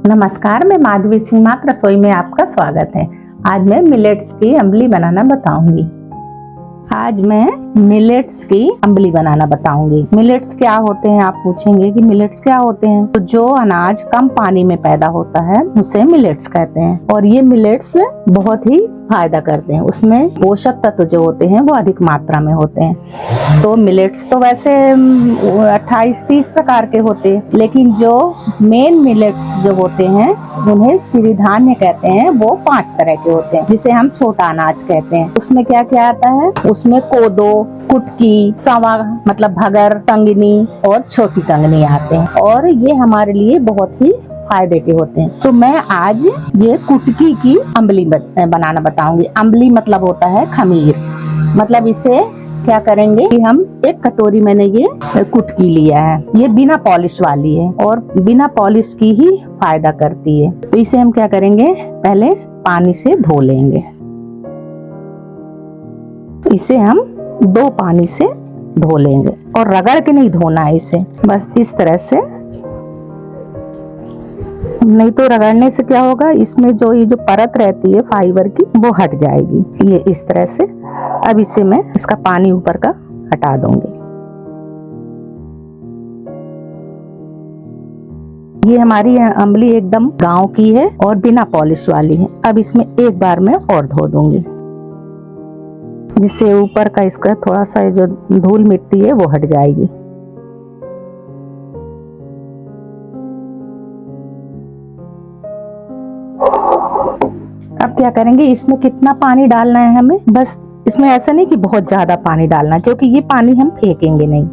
नमस्कार, मैं माधवी सिंह मात्र रसोई में आपका स्वागत है। आज मैं मिलेट्स की अम्बली बनाना बताऊंगी। मिलेट्स क्या होते हैं आप पूछेंगे कि मिलेट्स क्या होते हैं। तो जो अनाज कम पानी में पैदा होता है उसे मिलेट्स कहते हैं और ये मिलेट्स बहुत ही फायदा करते हैं। उसमें पोषक तत्व जो होते हैं वो अधिक मात्रा में होते हैं। तो मिलेट्स तो वैसे 28-30 प्रकार के होते हैं, लेकिन जो मेन मिलेट्स जो होते हैं उन्हें सिरिधान्य कहते हैं। वो 5 तरह के होते हैं जिसे हम छोटा अनाज कहते हैं। उसमें क्या क्या आता है? उसमें कोदो, कुटकी, सवा मतलब भगर, कंगनी और छोटी कंगनी आते हैं और ये हमारे लिए बहुत ही फायदे के होते हैं। तो मैं आज ये कुटकी की अम्बली बनाना बताऊंगी। अम्बली मतलब होता है खमीर। मतलब इसे क्या करेंगे कि हम एक कटोरी मैंने ये कुटकी लिया है। ये बिना पॉलिश वाली है और बिना पॉलिश की ही फायदा करती है। तो इसे हम क्या करेंगे, पहले पानी से धो लेंगे। इसे हम 2 पानी से धो लेंगे और रगड़ के नहीं धोना है इसे, बस इस तरह से। नहीं तो रगड़ने से क्या होगा, इसमें ये जो परत रहती है फाइबर की वो हट जाएगी। ये इस तरह से। अब इसे मैं इसका पानी ऊपर का हटा दूंगी। ये हमारी अम्बली एकदम गांव की है और बिना पॉलिश वाली है। अब इसमें एक बार मैं और धो दूंगी, जिससे ऊपर का इसका थोड़ा सा जो धूल मिट्टी है वो हट जाएगी। अब क्या करेंगे, इसमें कितना पानी डालना है हमें, बस इसमें ऐसा नहीं कि बहुत ज्यादा पानी डालना, क्योंकि ये पानी हम फेंकेंगे नहीं।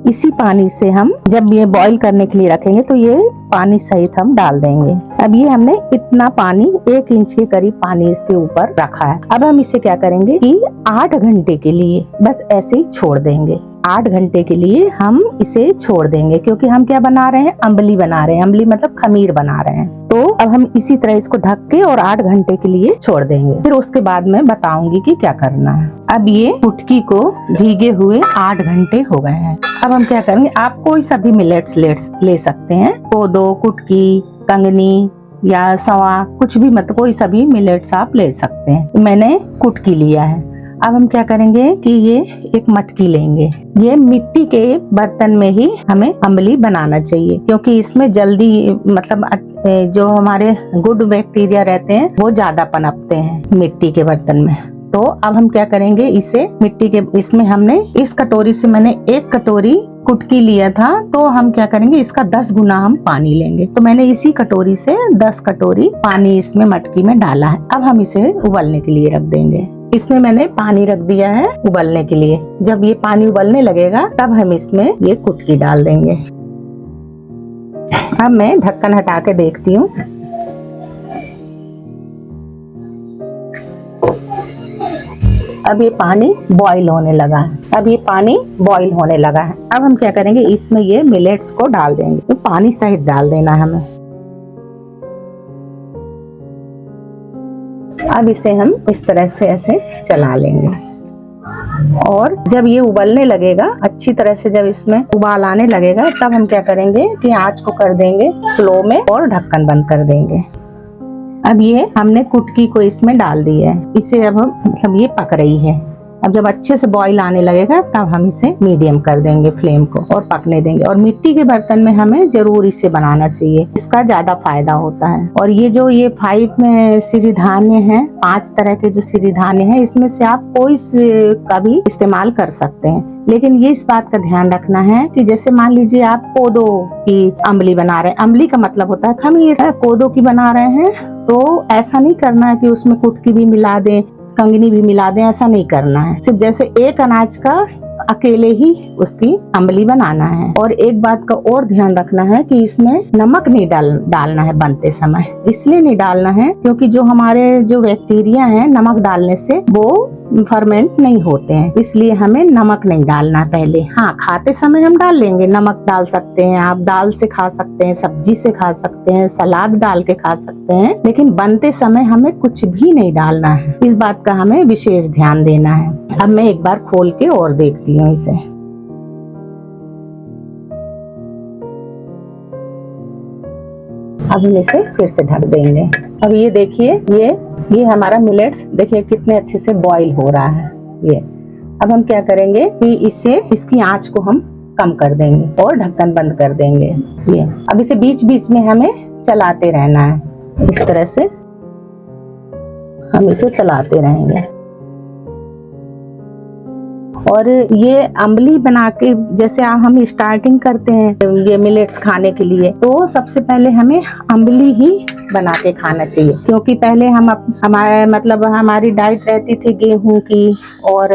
इसी पानी से हम जब ये बॉईल करने के लिए रखेंगे तो ये पानी सहित हम डाल देंगे। अब ये हमने इतना पानी 1 इंच के करीब पानी इसके ऊपर रखा है। अब हम इसे क्या करेंगे कि 8 घंटे के लिए बस ऐसे ही छोड़ देंगे। 8 घंटे के लिए हम इसे छोड़ देंगे, क्योंकि हम क्या बना रहे हैं, अम्बली बना रहे हैं। अम्बली मतलब खमीर बना रहे हैं। तो अब हम इसी तरह इसको ढक के और 8 घंटे के लिए छोड़ देंगे। फिर उसके बाद मैं बताऊंगी कि क्या करना है। अब ये कुटकी को भीगे हुए 8 घंटे हो गए हैं। अब हम क्या करेंगे, आप कोई सा भी मिलेट्स ले सकते हैं। कोदो, कुटकी, कंगनी या सवा, कुछ भी, मतलब कोई सा भी मिलेट्स आप ले सकते हैं। मैंने कुटकी लिया है। अब हम क्या करेंगे कि ये एक मटकी लेंगे। ये मिट्टी के बर्तन में ही हमें अम्बली बनाना चाहिए, क्योंकि इसमें जल्दी मतलब जो हमारे गुड बैक्टीरिया रहते हैं वो ज्यादा पनपते हैं मिट्टी के बर्तन में। तो अब हम क्या करेंगे, इसे मिट्टी के इसमें हमने इस कटोरी से मैंने 1 कटोरी कुटकी लिया था, तो हम क्या करेंगे, इसका 10 गुना हम पानी लेंगे। तो मैंने इसी कटोरी से 10 कटोरी पानी इसमें मटकी में डाला है। अब हम इसे उबलने के लिए रख देंगे। इसमें मैंने पानी रख दिया है उबलने के लिए। जब ये पानी उबलने लगेगा तब हम इसमें ये कुटकी डाल देंगे। अब मैं ढक्कन हटा के देखती हूँ। अब ये पानी बॉईल होने लगा है। अब हम क्या करेंगे, इसमें ये मिलेट्स को डाल देंगे। तो पानी सहित डाल देना हमें। अब इसे हम इस तरह से ऐसे चला लेंगे और जब ये उबलने लगेगा अच्छी तरह से, जब इसमें उबाल आने लगेगा, तब हम क्या करेंगे कि आंच को कर देंगे स्लो में और ढक्कन बंद कर देंगे। अब ये हमने कुटकी को इसमें डाल दिया है। इसे अब हम मतलब ये पक रही है। अब जब अच्छे से बॉईल आने लगेगा तब हम इसे मीडियम कर देंगे फ्लेम को और पकने देंगे। और मिट्टी के बर्तन में हमें जरूर इसे बनाना चाहिए, इसका ज्यादा फायदा होता है। और ये 5 में सिरिधान्य है, 5 तरह के जो सिरिधान्य है, इसमें से आप कोई का भी इस्तेमाल कर सकते हैं। लेकिन ये इस बात का ध्यान रखना है कि जैसे मान लीजिए आप कोदो की अम्बली बना रहे हैं, अम्बली का मतलब होता है खमीर, कोदो की बना रहे हैं, तो ऐसा नहीं करना है कि उसमें कुटकी भी मिला दें, कंगनी भी मिला दें। ऐसा नहीं करना है। सिर्फ जैसे एक अनाज का अकेले ही उसकी अम्बली बनाना है। और एक बात का और ध्यान रखना है कि इसमें नमक नहीं डालना है बनते समय। इसलिए नहीं डालना है क्योंकि जो हमारे जो बैक्टीरिया हैं, नमक डालने से वो फर्मेंट नहीं होते हैं, इसलिए हमें नमक नहीं डालना पहले। हाँ, खाते समय हम डाल लेंगे, नमक डाल सकते हैं, आप दाल से खा सकते हैं, सब्जी से खा सकते हैं, सलाद डाल के खा सकते हैं, लेकिन बनते समय हमें कुछ भी नहीं डालना है। इस बात का हमें विशेष ध्यान देना है। अब मैं एक बार खोल के और देखती हूँ। इसे अब हम इसे फिर से ढक देंगे। अब ये देखिए, ये हमारा मिलेट्स देखिए कितने अच्छे से बॉईल हो रहा है। ये अब हम क्या करेंगे कि इसकी आंच को हम कम कर देंगे और ढक्कन बंद कर देंगे। ये अब इसे बीच बीच में हमें चलाते रहना है। इस तरह से हम इसे चलाते रहेंगे। और ये अम्बली बना के जैसे हम स्टार्टिंग करते हैं ये मिलेट्स खाने के लिए, तो सबसे पहले हमें अम्बली ही बना के खाना चाहिए, क्योंकि पहले हमारी डाइट रहती थी गेहूं की और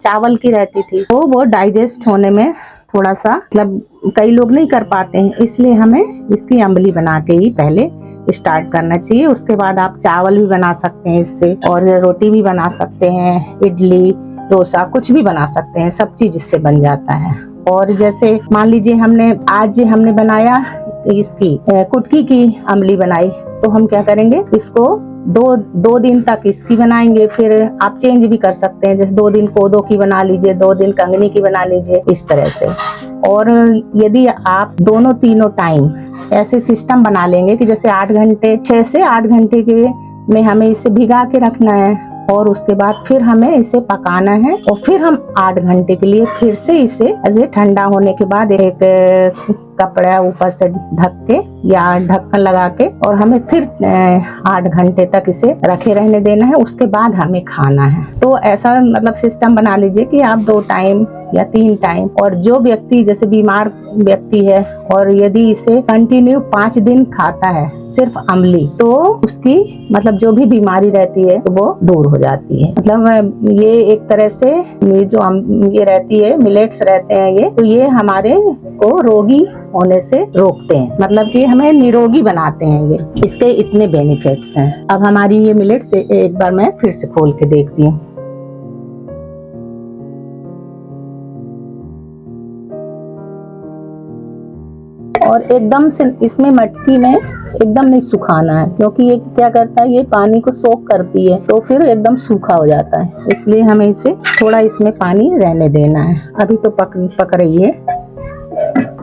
चावल की रहती थी, तो वो डाइजेस्ट होने में थोड़ा सा कई लोग नहीं कर पाते हैं, इसलिए हमें इसकी अम्बली बना के ही पहले स्टार्ट करना चाहिए। उसके बाद आप चावल भी बना सकते हैं इससे, और रोटी भी बना सकते हैं, इडली डोसा कुछ भी बना सकते हैं, सब चीज इससे बन जाता है। और जैसे मान लीजिए आज हमने बनाया इसकी कुटकी की अम्बली बनाई, तो हम क्या करेंगे, इसको दो दिन तक इसकी बनाएंगे, फिर आप चेंज भी कर सकते हैं, जैसे 2 दिन कोदो की बना लीजिए, 2 दिन कंगनी की बना लीजिए, इस तरह से। और यदि आप दोनों तीनों टाइम ऐसे सिस्टम बना लेंगे कि जैसे 6 से 8 घंटे के में हमें इसे भिगा के रखना है, और उसके बाद फिर हमें इसे पकाना है, और फिर हम 8 घंटे के लिए फिर से इसे ऐसे ठंडा होने के बाद एक कपड़ा ऊपर से ढक के या ढक्कन लगा के, और हमें फिर 8 घंटे तक इसे रखे रहने देना है, उसके बाद हमें खाना है। तो ऐसा सिस्टम बना लीजिए कि आप 2 टाइम या 3 टाइम, और जो व्यक्ति जैसे बीमार व्यक्ति है और यदि इसे कंटिन्यू 5 दिन खाता है सिर्फ अम्बली, तो उसकी जो भी बीमारी रहती है तो वो दूर हो जाती है। ये एक तरह से ये रहती है, मिलेट्स रहते हैं ये, तो ये हमारे को रोगी होने से रोकते हैं, कि हमें निरोगी बनाते हैं। ये इसके इतने बेनिफिट्स हैं। अब हमारी ये मिलेट्स एक बार मैं फिर से खोल के देखती हूँ। और एकदम से इसमें मटकी में एकदम नहीं सुखाना है, क्योंकि ये क्या करता है, ये पानी को सोख करती है, तो फिर एकदम सूखा हो जाता है, इसलिए हमें इसे थोड़ा इसमें पानी रहने देना है। अभी तो पक रही है।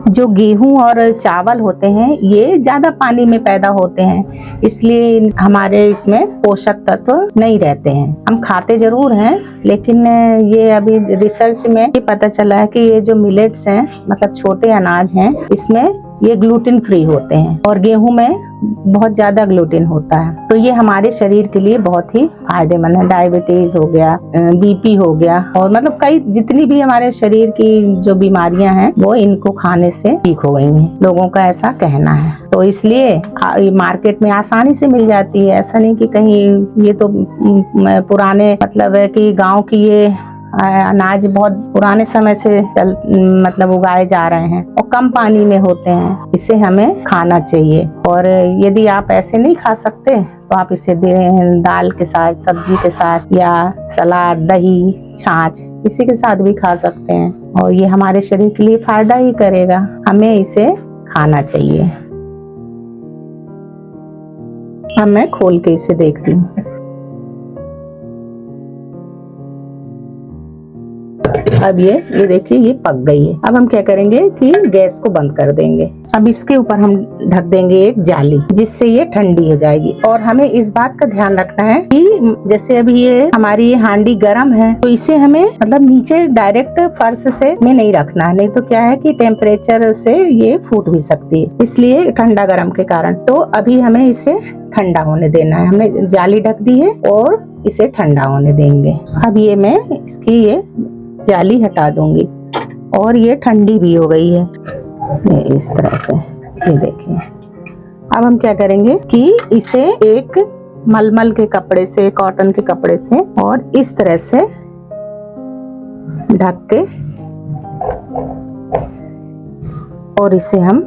जो गेहूं और चावल होते हैं ये ज्यादा पानी में पैदा होते हैं, इसलिए हमारे इसमें पोषक तत्व नहीं रहते हैं। हम खाते जरूर हैं, लेकिन ये अभी रिसर्च में ये पता चला है कि ये जो मिलेट्स हैं, छोटे अनाज हैं, इसमें ये ग्लूटेन फ्री होते हैं, और गेहूं में बहुत ज्यादा ग्लूटेन होता है, तो ये हमारे शरीर के लिए बहुत ही फायदेमंद है। डायबिटीज हो गया, बीपी हो गया, और कई जितनी भी हमारे शरीर की जो बीमारियां हैं वो इनको खाने से ठीक हो गई हैं, लोगों का ऐसा कहना है। तो इसलिए मार्केट में आसानी से मिल जाती है, ऐसा नहीं कि कहीं ये तो पुराने है कि गाँव की ये अनाज बहुत पुराने समय से उगाए जा रहे हैं, और कम पानी में होते हैं, इसे हमें खाना चाहिए। और यदि आप ऐसे नहीं खा सकते तो आप इसे दाल के साथ, सब्जी के साथ, या सलाद, दही, छाछ इसी के साथ भी खा सकते हैं, और ये हमारे शरीर के लिए फायदा ही करेगा। हमें इसे खाना चाहिए। अब मैं खोल के इसे देखती हूँ। अब ये देखिए ये पक गई है। अब हम क्या करेंगे कि गैस को बंद कर देंगे। अब इसके ऊपर हम ढक देंगे एक जाली, जिससे ये ठंडी हो जाएगी। और हमें इस बात का ध्यान रखना है कि जैसे अभी ये हमारी हांडी गर्म है, तो इसे हमें नीचे डायरेक्ट फर्श से में नहीं रखना है, नहीं तो क्या है कि टेम्परेचर से ये फूट भी सकती है, इसलिए ठंडा गर्म के कारण। तो अभी हमें इसे ठंडा होने देना है। हमने जाली ढक दी है और इसे ठंडा होने देंगे। अब ये मैं इसकी ये जाली हटा दूंगी, और ये ठंडी भी हो गई है इस तरह से। ये देखिए, अब हम क्या करेंगे कि इसे एक मलमल के कपड़े से, कॉटन के कपड़े से, और इस तरह से ढक के, और इसे हम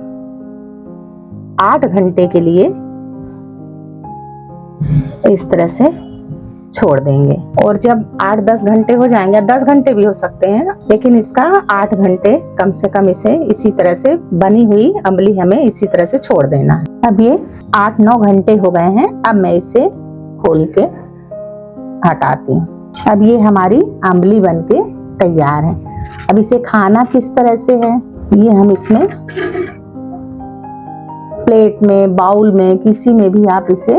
8 घंटे के लिए इस तरह से छोड़ देंगे। और जब 8-10 घंटे हो जाएंगे, 10 घंटे भी हो सकते हैं, लेकिन इसका 8 घंटे कम से कम इसे इसी तरह से बनी हुई अम्बली हमें इसी तरह से छोड़ देना है। अब ये 8-9 घंटे हो गए हैं। अब मैं इसे खोल के हटाती हूँ। अब ये हमारी अम्बली बनके तैयार है। अब इसे खाना किस तरह से है, ये हम इसमें प्लेट में, बाउल में, किसी में भी आप इसे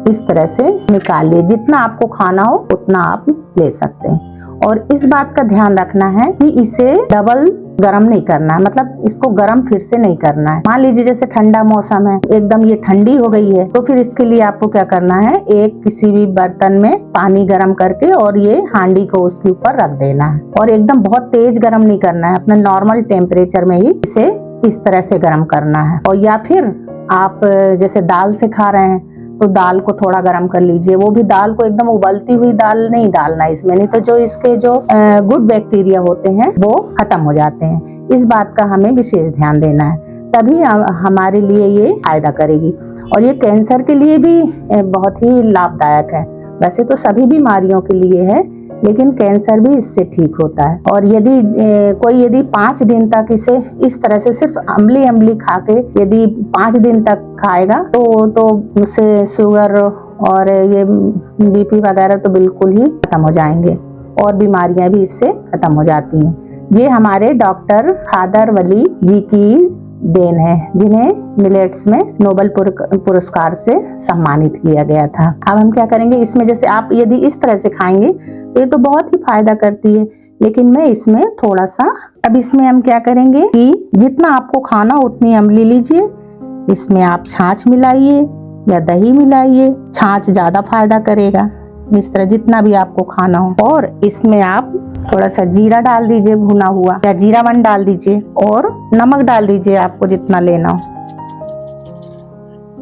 इस तरह से निकालिए। जितना आपको खाना हो उतना आप ले सकते हैं। और इस बात का ध्यान रखना है कि इसे डबल गरम नहीं करना है, मतलब इसको गरम फिर से नहीं करना है। मान लीजिए जैसे ठंडा मौसम है, एकदम ये ठंडी हो गई है, तो फिर इसके लिए आपको क्या करना है, एक किसी भी बर्तन में पानी गरम करके और ये हांडी को उसके ऊपर रख देना है। और एकदम बहुत तेज गरम नहीं करना है, अपना नॉर्मल टेम्परेचर में ही इसे इस तरह से गरम करना है। और या फिर आप जैसे दाल से खा रहे हैं तो दाल को थोड़ा गरम कर लीजिए। वो भी दाल को एकदम उबलती हुई दाल नहीं डालना इसमें, नहीं तो जो इसके जो गुड बैक्टीरिया होते हैं वो खत्म हो जाते हैं। इस बात का हमें विशेष ध्यान देना है, तभी हमारे लिए ये फायदा करेगी। और ये कैंसर के लिए भी बहुत ही लाभदायक है। वैसे तो सभी बीमारियों के लिए है, लेकिन कैंसर भी इससे ठीक होता है। और यदि कोई 5 दिन तक इसे इस तरह से सिर्फ अम्ली अम्ली खा के यदि 5 दिन तक खाएगा तो उससे शुगर और ये बीपी वगैरह तो बिल्कुल ही खत्म हो जाएंगे, और बीमारियां भी इससे खत्म हो जाती हैं। ये हमारे डॉक्टर खादर वली जी की देन है, जिन्हें मिलेट्स में नोबेल पुरस्कार से सम्मानित किया गया था। अब हम क्या करेंगे, इसमें जैसे आप यदि इस तरह से खाएंगे तो ये तो बहुत ही फायदा करती है, लेकिन मैं इसमें थोड़ा सा, अब इसमें हम क्या करेंगे कि जितना आपको खाना उतनी अम्ली लीजिए। इसमें आप छाछ मिलाइए या दही मिलाइए, छाछ ज्यादा फायदा करेगा। इस तरह जितना भी आपको खाना हो। और इसमें आप थोड़ा सा जीरा डाल दीजिए भुना हुआ, या जीरावन डाल दीजिए, और नमक डाल दीजिए आपको जितना लेना हो।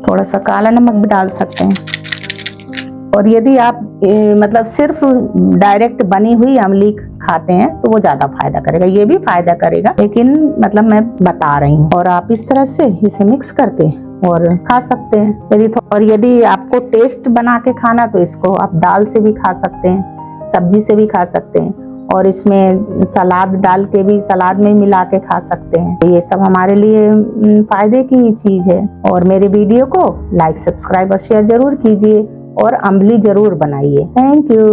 थोड़ा सा काला नमक भी डाल सकते हैं। और यदि आप मतलब सिर्फ डायरेक्ट बनी हुई अमली खाते हैं तो वो ज्यादा फायदा करेगा। ये भी फायदा करेगा, लेकिन मतलब मैं बता रही हूँ। और आप इस तरह से इसे मिक्स करके और खा सकते हैं। यदि आपको टेस्ट बना के खाना तो इसको आप दाल से भी खा सकते हैं, सब्जी से भी खा सकते हैं, और इसमें सलाद डाल के भी सलाद में मिला के खा सकते हैं। ये सब हमारे लिए फायदे की ही चीज है। और मेरे वीडियो को लाइक, सब्सक्राइब और शेयर जरूर कीजिए, और अम्बली जरूर बनाइए। Thank you.